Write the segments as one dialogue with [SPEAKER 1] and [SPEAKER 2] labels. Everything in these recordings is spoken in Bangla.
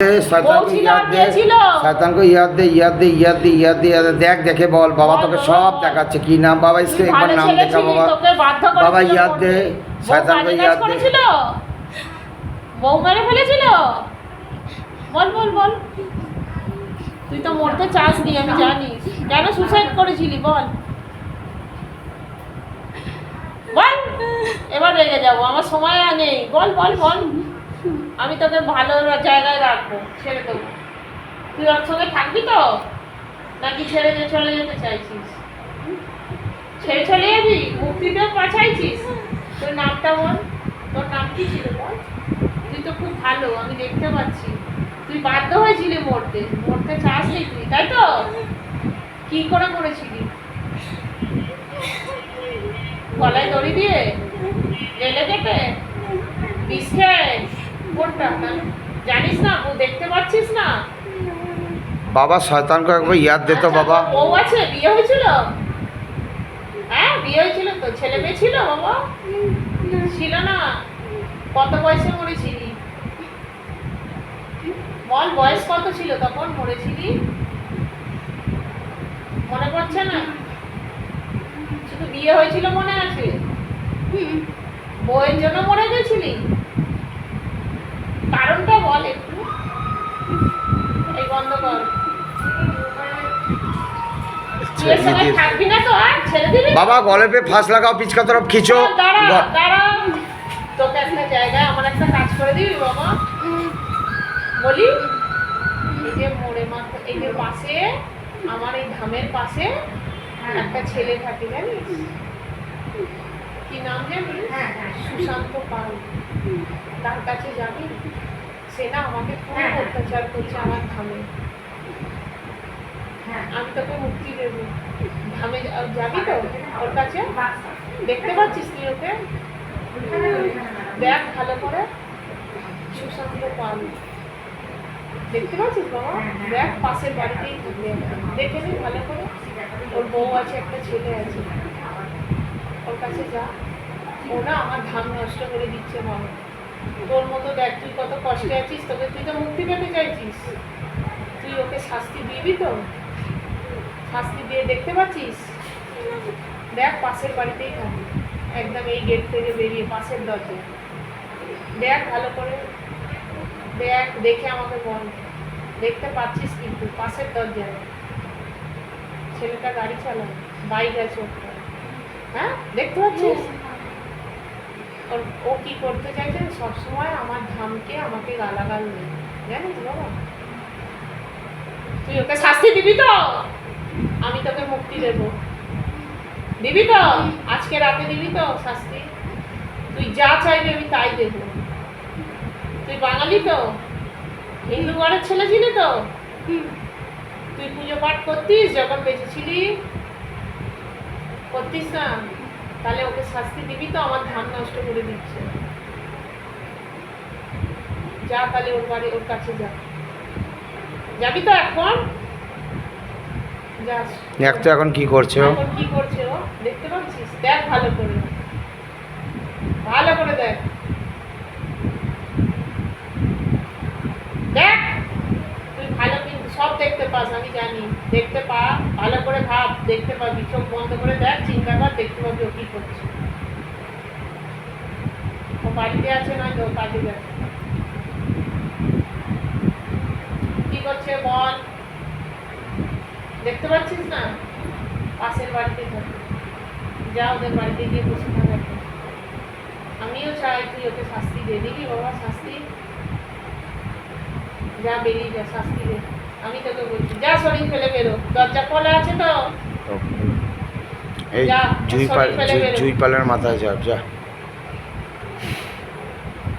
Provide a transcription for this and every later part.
[SPEAKER 1] शैतान को याद दे, शैतान को याद दे, याद दे, याद दे, याद दे, याद दे। देख देखे बोल बाबा তোকে সব দেখাচ্ছে কি নাম বাবা इसके एक बार नाम देखा बाबा बाबा याद दे शैतान को याद दे
[SPEAKER 2] বউ মেরে ফেলেছিল বল বল বল তুই তো মরতে চাস নি আমি জানি কেন সুসাইড করেছিলি বল বল এবার রেগে যাবো আমার সময় আর নেই বল বল বল আমি তোকে ভালো জায়গায় রাখবো ছেড়ে দেবো তুই ওর সঙ্গে থাকবি তো নাকি ছেড়ে দিয়ে চলে যেতে চাইছিস ছেড়ে চলে যাবি মুক্তিতে পাঠাইছিস তোর নামটা বল তোর নাম কি ছিল বল তুই তো খুব ভালো আমি দেখতে পাচ্ছি তুই বাধ্য হয়েছিলি মরতে মরতে চাস নি তুই তাই তো কি করে মরেছিলি গলায় দড়ি দিয়ে রেলে কেটে বিষ খেয়ে কোনটা জানিস না ও দেখতে পাচ্ছিস না
[SPEAKER 1] বাবা শয়তান को একবার याद दे तो বাবা
[SPEAKER 2] বউ আছে বিয়ে হয়েছিল হ্যাঁ বিয়ে হয়েছিল তো ছেলে মেয়ে ছিল বাবা ছিল না কত বয়সে মরেছিলি বল বয়স কত ছিল তখন মরেছিলি মনে পড়ছে না শুধু বিয়ে হয়েছিল মনে আছে বউয়ের জন্য মরে গেছিলি কারণটা বল একটু এই বন্ধ কর থাকবি না তো আর ছেড়ে দিবি
[SPEAKER 1] বাবা গলে पे फांस लगाओ पीछ का तरफ खींचो
[SPEAKER 2] দাঁড়া তোকে একটা জায়গায় আমার একটা কাজ করে দিবি বাবা বলি এই যে মোড়ে মাথা এই যে পাশে আমার এই ধামের পাশে একটা ছেলে থাকে জানিস কি নাম জানিস সুশান্ত পাল তার কাছে যাবি সে না আমাকে খুব অত্যাচার করছে আমার ধামে আমি তোকে মুক্তি দেবো ধামে যাবি তো ওর কাছে দেখতে পাচ্ছিস তুই ওকে দেখ ভালো করে সুশান্ত পাল দেখতে পাচ্ছিস বাবা দেখ পাশের বাড়িতেই থাকবে দেখে নি ভালো করে ওর বউ আছে একটা ছেলে আছে ওর কাছে যা ও না আমার ধাম নষ্ট করে দিচ্ছে বাবা তোর মতো দেখ তুই কত কষ্টে আছিস তোকে তুই তো মুক্তি পেতে চাইছিস তুই ওকে শাস্তি দিবি তো শাস্তি দিয়ে দেখতে পাচ্ছিস দেখ পাশের বাড়িতেই থাকবি একদম এই গেট থেকে বেরিয়ে পাশের দরজা দেখ ভালো করে দেখ দেখে আমাকে বল দেখতে পাচ্ছিস কিন্তু পাশের দরজায় ছেলেটা গাড়ি চালায় বাইক আছে ওটা হ্যাঁ দেখতে পাচ্ছিস ও কি করতে চাইছে সবসময় আমার ধামকে আমাকে গালাগাল নেই জানিস বাবা তুই ওকে শাস্তি দিবি তো আমি তোকে মুক্তি দেব দিবি তো আজকে রাতে দিবি তো শাস্তি তুই যা চাইবি আমি তাই দেব তুই বাঙালি তো হিন্দু ঘরের ছেলে ছিলি তো তুই পুজো পাঠ করতিস যখন বেঁচে ছিলি করতিস না তাহলে ওকে শাস্তি দিবি তো আমার ধান নষ্ট করে দিচ্ছে যা তাহলে ওর বাড়ি ওর কাছে যা যাবি তো এখন যাস
[SPEAKER 1] দেখ তো এখন কি করছে ও
[SPEAKER 2] এখন কি করছে ও দেখতে পাচ্ছিস দেখ ভালো করে দেখ দেখ তুই ভালো কিন্তু সব দেখতে পাস আমি জানি দেখতে পা ভালো করে ভাব দেখতে পাবি চোখ বন্ধ করে দেখ চিন্তা কর দেখতে পাবি ও কি করছে ও বাড়িতে আছে না তো কাজে গেছে কি করছে বল দেখতে পাচ্ছিস না পাশের বাড়িতে থাকে যা ওদের বাড়িতে গিয়ে বসে থাকা আমিও চাই তুই ওকে শাস্তি দে দিবি বাবা শাস্তি যা বেরিয়ে যা শাস্তি দে আমি তোকে বলছি যা শরীর ফেলে বেরো দরজা খোলা আছে তো
[SPEAKER 1] এই জুই পালের মাথায় চাপ যা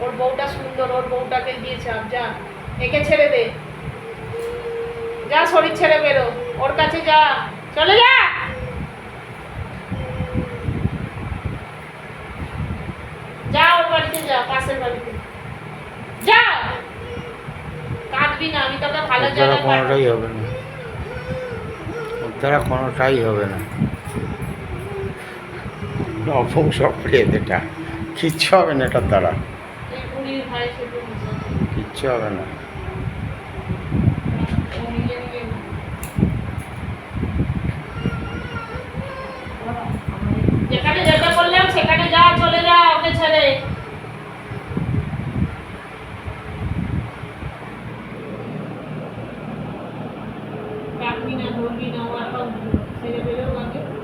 [SPEAKER 2] ওর বউটা সুন্দর ওর বউটাকে দিয়ে চাপ যা একে ছেড়ে দে যা শরীর ছেড়ে বেরো ওর কাছে যা চলে যা যা ওর বাড়িতে যা পাশের বাড়িতে যা কাঁদবি না আমি তোকে ভালো জায়গায়
[SPEAKER 1] কোনোটাই হবে না তারা কোনোটাই হবে না অপংসপ্রিয়তা কিচ্ছু হবে না এটার দ্বারা
[SPEAKER 2] এই বুড়ির ভাই শুধু
[SPEAKER 1] কিচ্ছু হবে না
[SPEAKER 2] না ধরবি না ও অ্যাকাউন্ট ছেড়ে পেলেও আগে